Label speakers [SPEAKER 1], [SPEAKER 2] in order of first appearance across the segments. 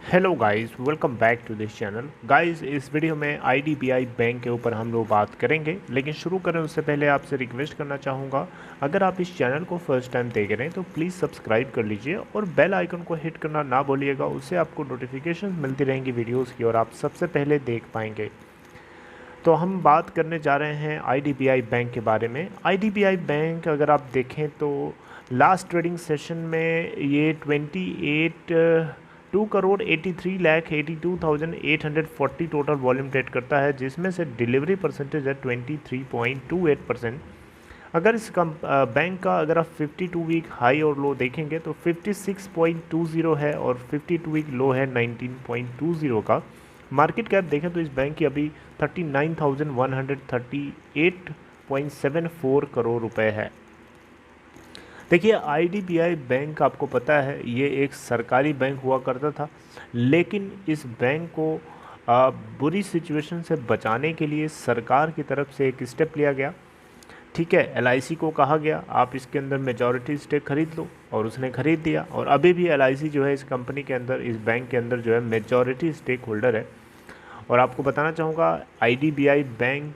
[SPEAKER 1] Hello guys, welcome back to this channel. Guys, इस video में IDBI bank के ऊपर हम लोग बात करेंगे, लेकिन शुरू करें उससे पहले आपसे रिक्वेस्ट करना चाहूँगा, अगर आप इस चैनल को फर्स्ट टाइम देख रहे हैं तो प्लीज़ सब्सक्राइब कर लीजिए और बेल आइकन को हिट करना ना भूलिएगा। उससे आपको नोटिफिकेशन मिलती रहेंगी वीडियोज़ की और आप सबसे पहले देख पाएंगे। तो हम बात करने जा रहे हैं आईडीबीआई बैंक के बारे में। आईडीबीआई बैंक अगर आप देखें तो लास्ट ट्रेडिंग सेशन में ये 2 crore 83 lakh 82,840 total volume trade करता है, जिसमें से डिलीवरी परसेंटेज है 23.28%। अगर इस बैंक का अगर आप 52 वीक हाई और लो देखेंगे तो 56.20 है और 52 वीक लो है 19.20 का। मार्केट कैप देखें तो इस बैंक की अभी 39,138.74 करोड़ रुपए है। देखिए, आईडीबीआई बैंक आपको पता है ये एक सरकारी बैंक हुआ करता था, लेकिन इस बैंक को बुरी सिचुएशन से बचाने के लिए सरकार की तरफ से एक स्टेप लिया गया। ठीक है, एलआईसी को कहा गया आप इसके अंदर मेजॉरिटी स्टेक खरीद लो, और उसने खरीद दिया। और अभी भी एलआईसी जो है इस कंपनी के अंदर, इस बैंक के अंदर जो है मेजॉरिटी स्टेक होल्डर है। और आपको बताना चाहूँगा, आईडीबीआई बैंक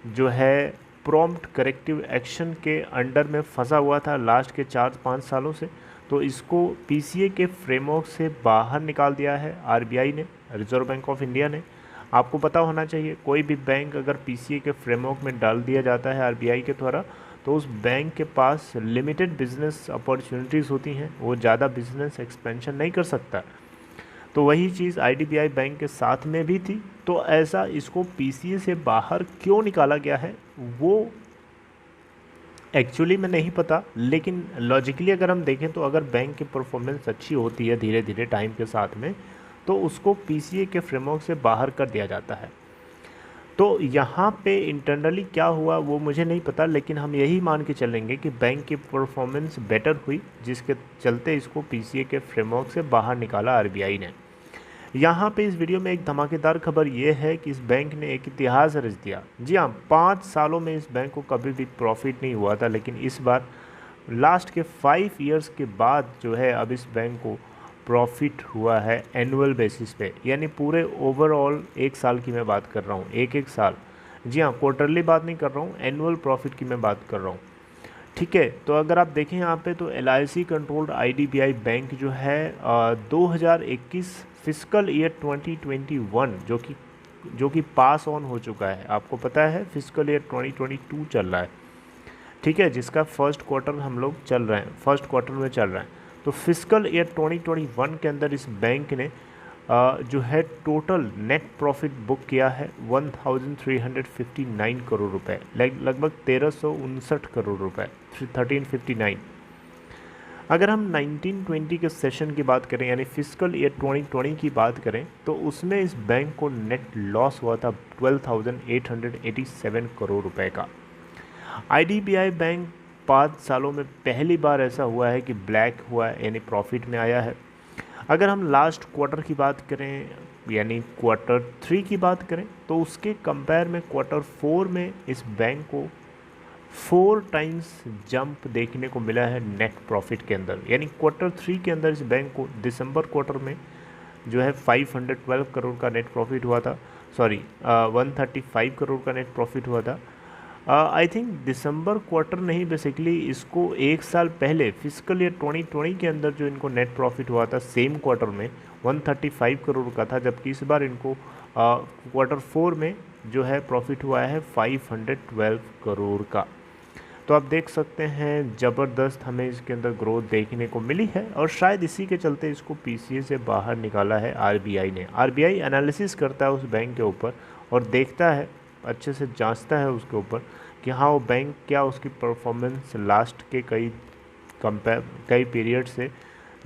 [SPEAKER 1] जो है प्रॉम्प्ट करेक्टिव एक्शन के अंडर में फंसा हुआ था लास्ट के 4-5 सालों से। तो इसको पीसीए के फ्रेमवर्क से बाहर निकाल दिया है आरबीआई ने, रिजर्व बैंक ऑफ इंडिया ने। आपको पता होना चाहिए, कोई भी बैंक अगर पीसीए के फ्रेमवर्क में डाल दिया जाता है आरबीआई के द्वारा, तो उस बैंक के पास लिमिटेड बिजनेस अपॉर्चुनिटीज़ होती हैं, वो ज़्यादा बिजनेस एक्सपेंशन नहीं कर सकता। तो वही चीज़ आईडीबीआई बैंक के साथ में भी थी। तो ऐसा इसको पीसीए से बाहर क्यों निकाला गया है वो एक्चुअली में नहीं पता, लेकिन लॉजिकली अगर हम देखें तो अगर बैंक की परफॉर्मेंस अच्छी होती है धीरे धीरे टाइम के साथ में, तो उसको पीसीए के फ्रेमवर्क से बाहर कर दिया जाता है। तो यहाँ पे इंटरनली क्या हुआ वो मुझे नहीं पता, लेकिन हम यही मान के चलेंगे कि बैंक की परफॉर्मेंस बेटर हुई, जिसके चलते इसको पीसीए के फ्रेमवर्क से बाहर निकाला आरबीआई ने। यहाँ पे इस वीडियो में एक धमाकेदार खबर ये है कि इस बैंक ने एक इतिहास रच दिया। जी हाँ, 5 सालों में इस बैंक को कभी भी प्रॉफिट नहीं हुआ था, लेकिन इस बार लास्ट के 5 इयर्स के बाद जो है अब इस बैंक को प्रॉफिट हुआ है एनुअल बेसिस पे, यानी पूरे ओवरऑल 1 साल की मैं बात कर रहा हूँ, एक साल। जी हाँ, क्वार्टरली बात नहीं कर रहा हूँ, एनुअल प्रॉफिट की मैं बात कर रहा हूँ। ठीक है, तो अगर आप देखें यहाँ पे तो एलआईसी कंट्रोल्ड आईडीबीआई बैंक जो है 2021 फिजिकल ईयर 2021 जो कि पास ऑन हो चुका है। आपको पता है फिजिकल ईयर 2022 चल रहा है, ठीक है, जिसका फर्स्ट क्वार्टर हम लोग चल रहे हैं, फर्स्ट क्वार्टर में चल रहा है। तो फिजिकल ईयर 2021 के अंदर इस बैंक ने जो है टोटल नेट प्रॉफिट बुक किया है 1359 करोड़ रुपए, लगभग 1359 करोड़ रुपए, 1359। अगर हम 1920 के सेशन की बात करें, यानी फिजिकल ईयर 2020 की बात करें, तो उसमें इस बैंक को नेट लॉस हुआ था 12,887 करोड़ रुपए का। आईडीबीआई बैंक 5 सालों में पहली बार ऐसा हुआ है कि ब्लैक हुआ है, यानी प्रॉफिट में आया है। अगर हम लास्ट क्वार्टर की बात करें, यानी Q3 की बात करें, तो उसके कंपेयर में Q4 में इस बैंक को 4 टाइम्स जंप देखने को मिला है नेट प्रॉफिट के अंदर। यानी Q3 के अंदर इस बैंक को दिसंबर क्वार्टर में जो है 512 करोड़ का नेट प्रॉफिट हुआ था, 135 करोड़ का नेट प्रॉफिट हुआ था। आई थिंक दिसंबर क्वार्टर नहीं, बेसिकली इसको 1 साल पहले फिजिकल ईयर 2020 के अंदर जो इनको नेट प्रॉफिट हुआ था सेम क्वार्टर में 135 करोड़ का था, जबकि इस बार इनको Q4 में जो है प्रॉफिट हुआ है 512 करोड़ का। तो आप देख सकते हैं ज़बरदस्त हमें इसके अंदर ग्रोथ देखने को मिली है, और शायद इसी के चलते इसको पीसीए से बाहर निकाला है आरबीआई ने। आरबीआई एनालिसिस करता है उस बैंक के ऊपर और देखता है, अच्छे से जांचता है उसके ऊपर कि हाँ वो बैंक क्या उसकी परफॉर्मेंस लास्ट के कई पीरियड से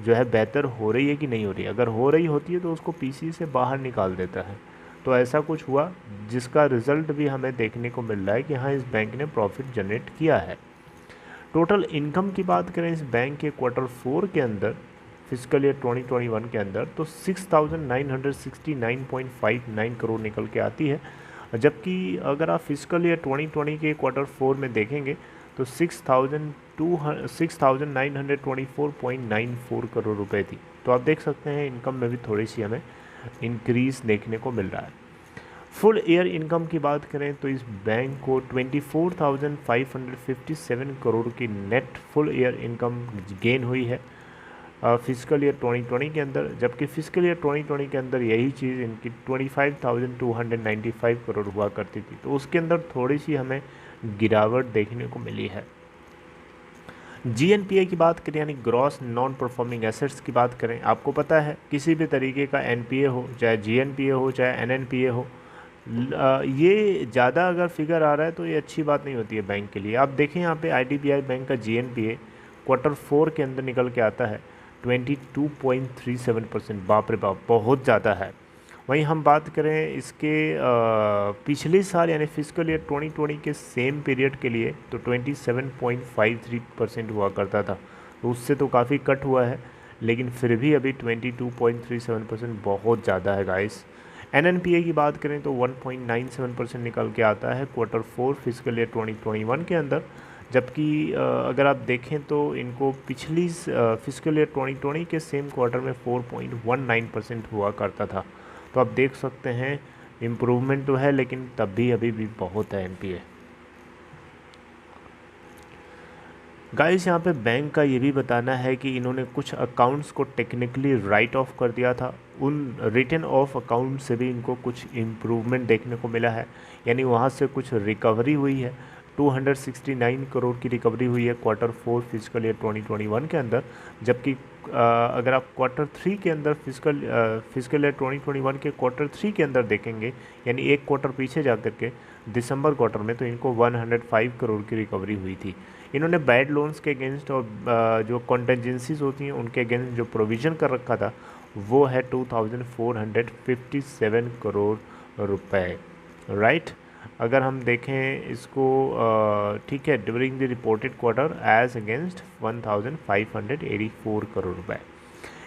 [SPEAKER 1] जो है बेहतर हो रही है कि नहीं हो रही है। अगर हो रही होती है तो उसको पीसी से बाहर निकाल देता है। तो ऐसा कुछ हुआ, जिसका रिज़ल्ट भी हमें देखने को मिल रहा है कि हाँ इस बैंक ने प्रॉफिट जनरेट किया है। टोटल इनकम की बात करें इस बैंक के Q4 के अंदर, फिजिकल ईयर 2021 के अंदर, तो 6,969.59 करोड़ निकल के आती है। जबकि अगर आप फिजिकल ईयर 2020 के Q4 में देखेंगे तो 6,924.94 करोड़ रुपए थी। तो आप देख सकते हैं इनकम में भी थोड़ी सी हमें इंक्रीज़ देखने को मिल रहा है। फुल ईयर इनकम की बात करें तो इस बैंक को 24,557 करोड़ की net full year income gain हुई है फिजिकल ईयर 2020 के अंदर, जबकि फिजिकल ईयर 2020 के अंदर यही चीज़ इनकी 25,295 करोड़ हुआ करती थी, तो उसके अंदर थोड़ी सी हमें गिरावट देखने को मिली है। GNPA की बात करें यानी ग्रॉस नॉन परफॉर्मिंग एसेट्स की बात करें, आपको पता है किसी भी तरीके का NPA हो, चाहे GNPA हो, चाहे NNPA हो, ये ज़्यादा अगर फिगर आ रहा है तो ये अच्छी बात नहीं होती है बैंक के लिए। आप देखें यहाँ पे IDBI बैंक का GNPA Q4 के अंदर निकल के आता है 22.37%। बाप रे बाप, बहुत ज़्यादा है। वहीं हम बात करें इसके पिछले साल यानी फिजिकल ईयर 2020 के सेम पीरियड के लिए तो 27.53% हुआ करता था, तो उससे तो काफ़ी कट हुआ है, लेकिन फिर भी अभी 22.37% बहुत ज़्यादा है गाइस। NNPA की बात करें तो 1.97% निकल के आता है Q4 फिजिकल ईयर 2021 के अंदर, जबकि अगर आप देखें तो इनको पिछली फिजिकल ईयर 2020 के सेम क्वार्टर में 4.19% हुआ करता था। तो आप देख सकते हैं इम्प्रूवमेंट तो है, लेकिन तब भी अभी भी बहुत है NPA। गाइस यहाँ पे बैंक का ये भी बताना है कि इन्होंने कुछ अकाउंट्स को टेक्निकली राइट ऑफ कर दिया था, उन रिटर्न ऑफ अकाउंट से भी इनको कुछ इम्प्रूवमेंट देखने को मिला है, यानी वहाँ से कुछ रिकवरी हुई है। 269 करोड़ की रिकवरी हुई है Q4 फिजिकल ईयर 2021 के अंदर, जबकि अगर आप Q3 के अंदर फिजिकल ईयर 2021 के Q3 के अंदर देखेंगे, यानी एक क्वार्टर पीछे जा कर के दिसंबर क्वार्टर में, तो इनको 105 करोड़ की रिकवरी हुई थी। इन्होंने बैड लोन्स के अगेंस्ट और जो कॉन्टेंजेंसीज होती हैं उनके अगेंस्ट जो प्रोविज़न कर रखा था वो है 2457 करोड़ रुपए, राइट। अगर हम देखें इसको ठीक है, during the reported quarter as against 1584 crore रुपए।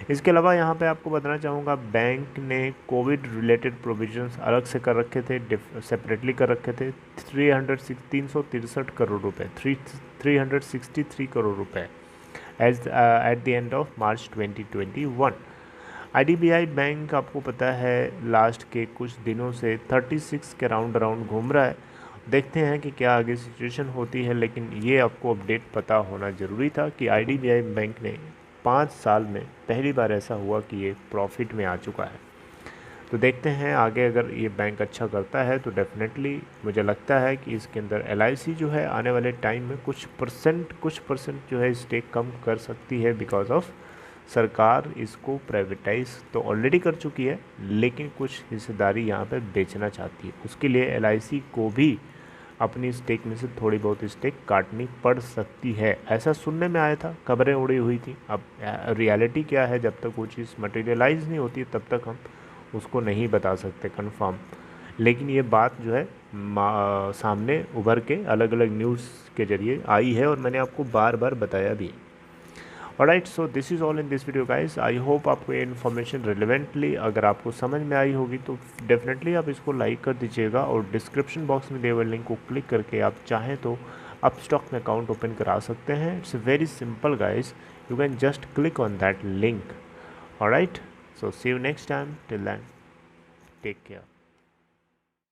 [SPEAKER 1] इसके अलावा यहाँ पे आपको बताना चाहूँगा बैंक ने कोविड रिलेटेड प्रोविजंस अलग से कर रखे थे, सेपरेटली कर रखे थे 363 करोड़ रुपए, 363 करोड़ रुपए as at the end of March 2021। IDBI bank आपको पता है लास्ट के कुछ दिनों से 36 के राउंड घूम रहा है। देखते हैं कि क्या आगे सिचुएशन होती है, लेकिन ये आपको अपडेट पता होना ज़रूरी था कि IDBI बैंक ने 5 साल में पहली बार ऐसा हुआ कि ये प्रॉफिट में आ चुका है। तो देखते हैं आगे अगर ये बैंक अच्छा करता है तो डेफिनेटली मुझे लगता है कि इसके अंदर LIC जो है आने वाले टाइम में कुछ परसेंट जो है स्टेक कम कर सकती है, बिकॉज ऑफ सरकार इसको प्राइवेटाइज तो ऑलरेडी कर चुकी है, लेकिन कुछ हिस्सेदारी यहाँ पे बेचना चाहती है। उसके लिए LIC को भी अपनी स्टेक में से थोड़ी बहुत स्टेक काटनी पड़ सकती है, ऐसा सुनने में आया था, खबरें उड़ी हुई थी। अब रियलिटी क्या है, जब तक वो चीज़ मटेरियलाइज नहीं होती तब तक हम उसको नहीं बता सकते कंफर्म, लेकिन ये बात जो है सामने उभर के अलग अलग न्यूज़ के ज़रिए आई है और मैंने आपको बार बार बताया भी है। Alright, so this is all in this video guys. I hope आपको ये इन्फॉर्मेशन रिलेवेंटली अगर आपको समझ में आई होगी तो डेफिनेटली आप इसको लाइक कर दीजिएगा, और डिस्क्रिप्शन बॉक्स में दिए हुए लिंक को क्लिक करके आप चाहें तो अपस्टॉक में अकाउंट ओपन करा सकते हैं। It's very simple guys, you can just click on that link. Alright, so see you next time. Till then, take care.